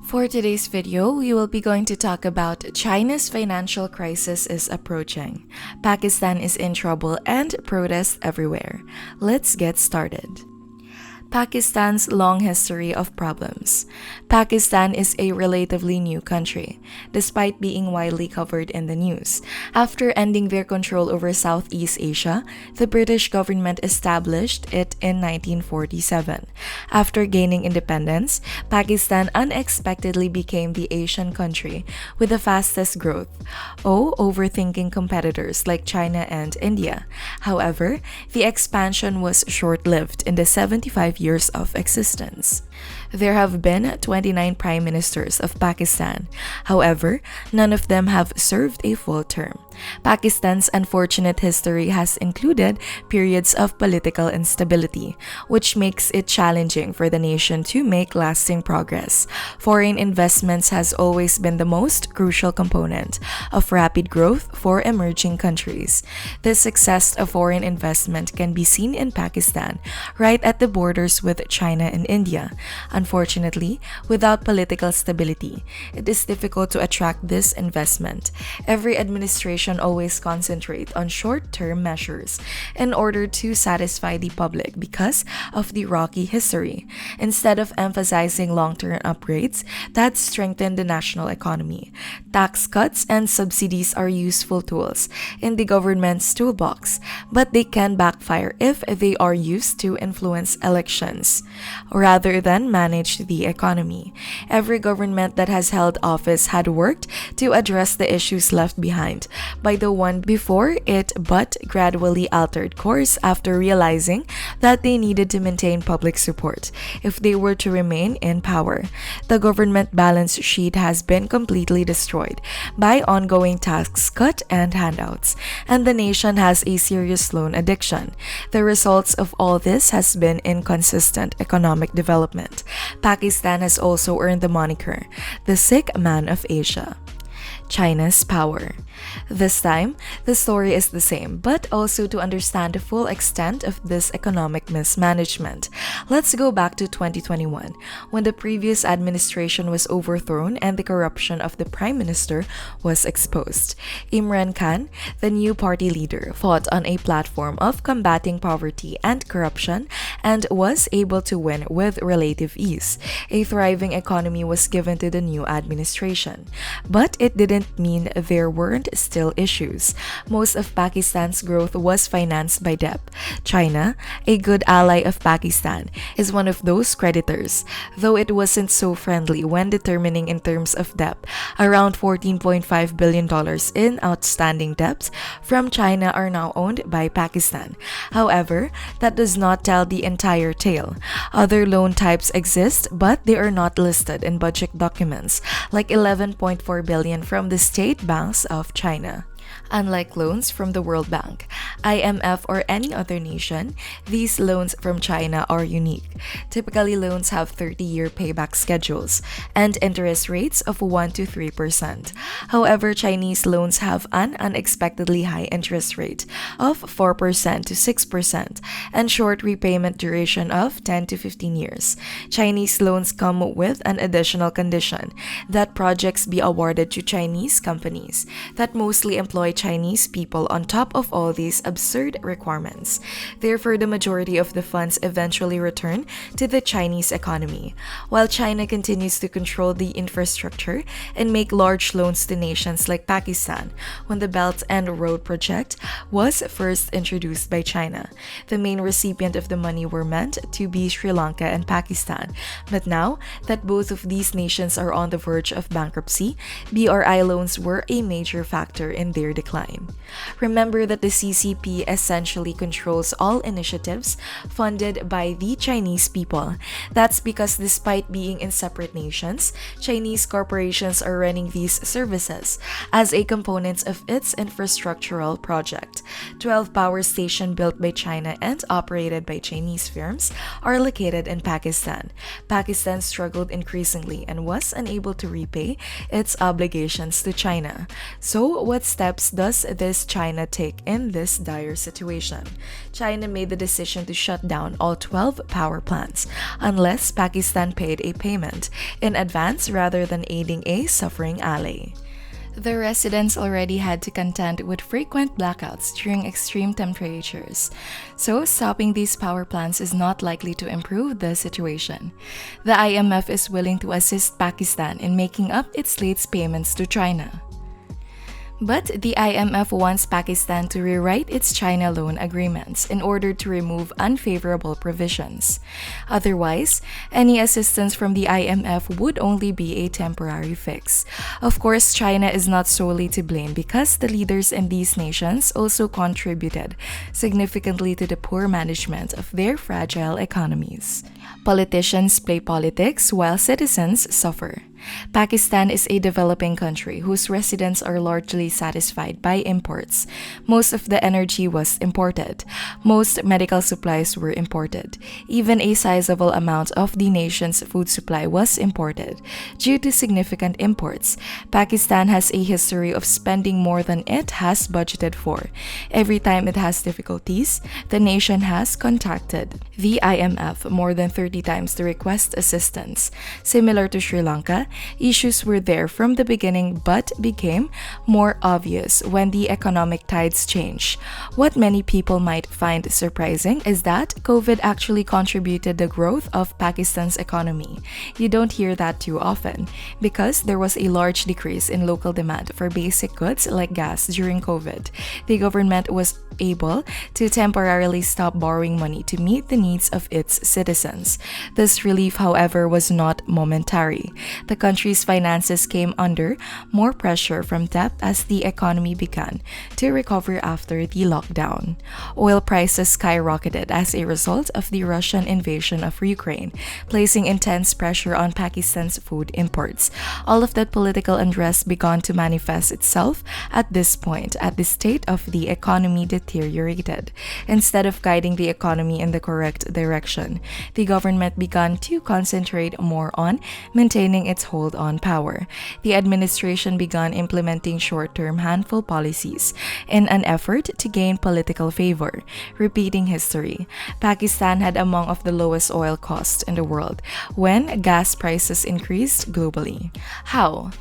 For today's video, we will be going to talk about China's financial crisis is approaching, Pakistan is in trouble, and protests everywhere. Let's get started. Pakistan's long history of problems. Pakistan is a relatively new country, despite being widely covered in the news. After ending their control over Southeast Asia, the British government established it in 1947. After gaining independence, Pakistan unexpectedly became the Asian country with the fastest growth, overthinking competitors like China and India. However, the expansion was short-lived in the 75 years of existence. There have been 29 prime ministers of Pakistan. However, none of them have served a full term. Pakistan's unfortunate history has included periods of political instability, which makes it challenging for the nation to make lasting progress. Foreign investments has always been the most crucial component of rapid growth for emerging countries. The success of foreign investment can be seen in Pakistan, right at the borders with China and India. Unfortunately, without political stability, it is difficult to attract this investment. Every administration always concentrates on short-term measures in order to satisfy the public because of the rocky history, instead of emphasizing long-term upgrades that strengthen the national economy. Tax cuts and subsidies are useful tools in the government's toolbox, but they can backfire if they are used to influence elections rather than manage the economy. Every government that has held office had worked to address the issues left behind by the one before it, but gradually altered course after realizing that they needed to maintain public support if they were to remain in power. The government balance sheet has been completely destroyed by ongoing tax cut and handouts, and the nation has a serious loan addiction. The results of all this has been inconsistent economic development. Pakistan has also earned the moniker, the sick man of Asia. China's power. This time, the story is the same, but also to understand the full extent of this economic mismanagement. Let's go back to 2021, when the previous administration was overthrown and the corruption of the prime minister was exposed. Imran Khan, the new party leader, fought on a platform of combating poverty and corruption and was able to win with relative ease. A thriving economy was given to the new administration, but it didn't mean there weren't still issues. Most of Pakistan's growth was financed by debt. China, a good ally of Pakistan, is one of those creditors, though it wasn't so friendly when determining in terms of debt. Around $14.5 billion in outstanding debts from China are now owned by Pakistan. However, that does not tell the entire tale. Other loan types exist, but they are not listed in budget documents, like $11.4 billion from the state banks of China. Unlike loans from the World Bank, IMF, or any other nation, these loans from China are unique. Typically, loans have 30-year payback schedules and interest rates of 1 to 3%. However, Chinese loans have an unexpectedly high interest rate of 4% to 6% and short repayment duration of 10 to 15 years. Chinese loans come with an additional condition that projects be awarded to Chinese companies that mostly employ Chinese people on top of all these absurd requirements. Therefore, the majority of the funds eventually return to the Chinese economy, while China continues to control the infrastructure and make large loans to nations like Pakistan. When the Belt and Road Project was first introduced by China, the main recipient of the money were meant to be Sri Lanka and Pakistan. But now that both of these nations are on the verge of bankruptcy, BRI loans were a major factor in their decline. Remember that the CCP essentially controls all initiatives funded by the Chinese people. That's because despite being in separate nations, Chinese corporations are running these services as a component of its infrastructural project. 12 power stations built by China and operated by Chinese firms are located in Pakistan. Pakistan struggled increasingly and was unable to repay its obligations to China. So, what steps steps does this China take in this dire situation? China made the decision to shut down all 12 power plants unless Pakistan paid a payment in advance rather than aiding a suffering ally. The residents already had to contend with frequent blackouts during extreme temperatures, so stopping these power plants is not likely to improve the situation. The IMF is willing to assist Pakistan in making up its late payments to China. But the IMF wants Pakistan to rewrite its China loan agreements in order to remove unfavorable provisions. Otherwise, any assistance from the IMF would only be a temporary fix. Of course, China is not solely to blame because the leaders in these nations also contributed significantly to the poor management of their fragile economies. Politicians play politics while citizens suffer. Pakistan is a developing country whose residents are largely satisfied by imports. Most of the energy was imported. Most medical supplies were imported. Even a sizable amount of the nation's food supply was imported. Due to significant imports, Pakistan has a history of spending more than it has budgeted for. Every time it has difficulties, the nation has contacted the IMF more than 30 times to request assistance. Similar to Sri Lanka, issues were there from the beginning but became more obvious when the economic tides changed. What many people might find surprising is that COVID actually contributed the growth of Pakistan's economy. You don't hear that too often because there was a large decrease in local demand for basic goods like gas during COVID. The government was able to temporarily stop borrowing money to meet the needs of its citizens. This relief, however, was not momentary. The country's finances came under more pressure from debt as the economy began to recover after the lockdown. Oil prices skyrocketed as a result of the Russian invasion of Ukraine, placing intense pressure on Pakistan's food imports. All of that political unrest began to manifest itself at this point as the state of the economy deteriorated. Instead of guiding the economy in the correct direction, the government began to concentrate more on maintaining its hold on power. The administration began implementing short-term handful policies in an effort to gain political favor. Repeating history, Pakistan had among of the lowest oil costs in the world when gas prices increased globally. How?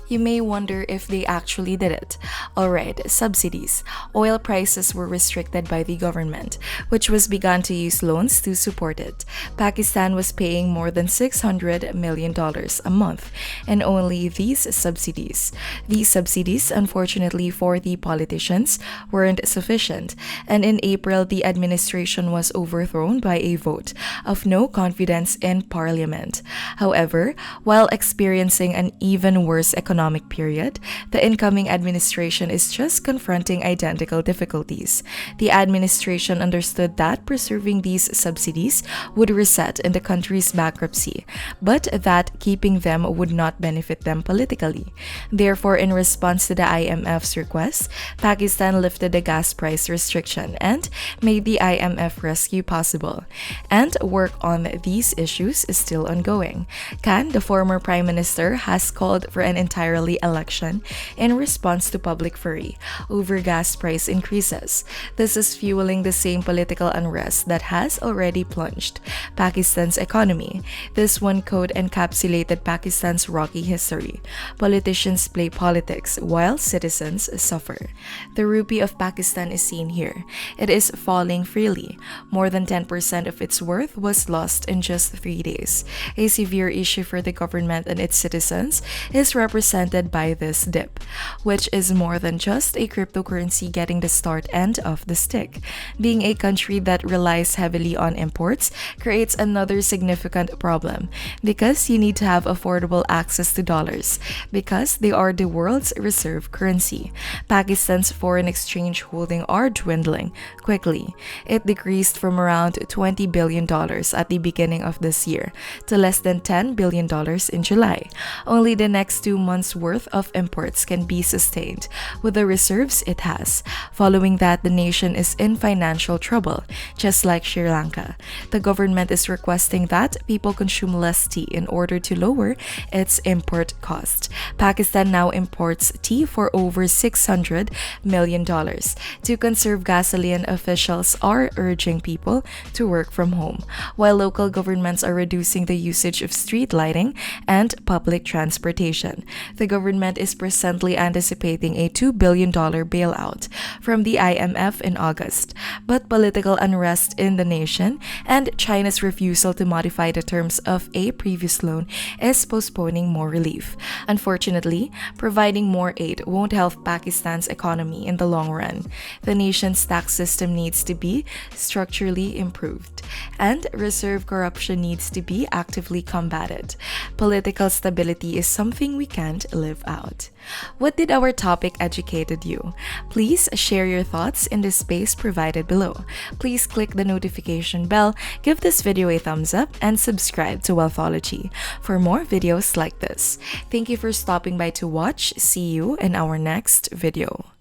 You may wonder if they actually did it. Alright, subsidies. Oil prices were restricted by the government, which was begun to use loans to support it. Pakistan was paying more than $600 million a month and only these subsidies. These subsidies, unfortunately for the politicians, weren't sufficient, and in April the administration was overthrown by a vote of no confidence in parliament. However, while experiencing an even worse economic period, the incoming administration is just confronting identical difficulties. The administration understood that preserving these subsidies would result in the country's bankruptcy, but that keeping them would not benefit them politically. Therefore, in response to the IMF's request, Pakistan lifted the gas price restriction and made the IMF rescue possible. And work on these issues is still ongoing. Khan, the former prime minister, has called for an entirely election in response to public fury over gas price increases. This is fueling the same political unrest that has already plunged Pakistan's economy. This one quote encapsulated Pakistan's rocky history. Politicians play politics while citizens suffer. The rupee of Pakistan is seen here. It is falling freely. More than 10% of its worth was lost in just 3 days. A severe issue for the government and its citizens is represented by this dip, which is more than just a cryptocurrency getting the start end of the stick. Being a country that relies heavily on imports creates another significant problem because you need to have affordable access to dollars because they are the world's reserve currency. Pakistan's foreign exchange holding are dwindling quickly. It decreased from around $20 billion at the beginning of this year to less than $10 billion in July. Only the next 2 months' worth of imports can be sustained with the reserves it has. Following that, the nation is in financial trouble, just like Sri Lanka. The government is requesting that people consume less tea in order to lower its import cost. Pakistan now imports tea for over $600 million. To conserve gasoline, officials are urging people to work from home, while local governments are reducing the usage of street lighting and public transportation. The government is presently anticipating a $2 billion bailout from the IMF in August, but political unrest in the nation and China's refusal to modify the terms of a previous loan is postponing more relief. Unfortunately, providing more aid won't help Pakistan's economy in the long run. The nation's tax system needs to be structurally improved, and reserve corruption needs to be actively combated. Political stability is something we can't live out. What did our topic educated you? Please share your thoughts in the space provided below. Please click the notification bell, give this video a thumbs up, and subscribe to Wealth-ology for more videos like this. Thank you for stopping by to watch. See you in our next video.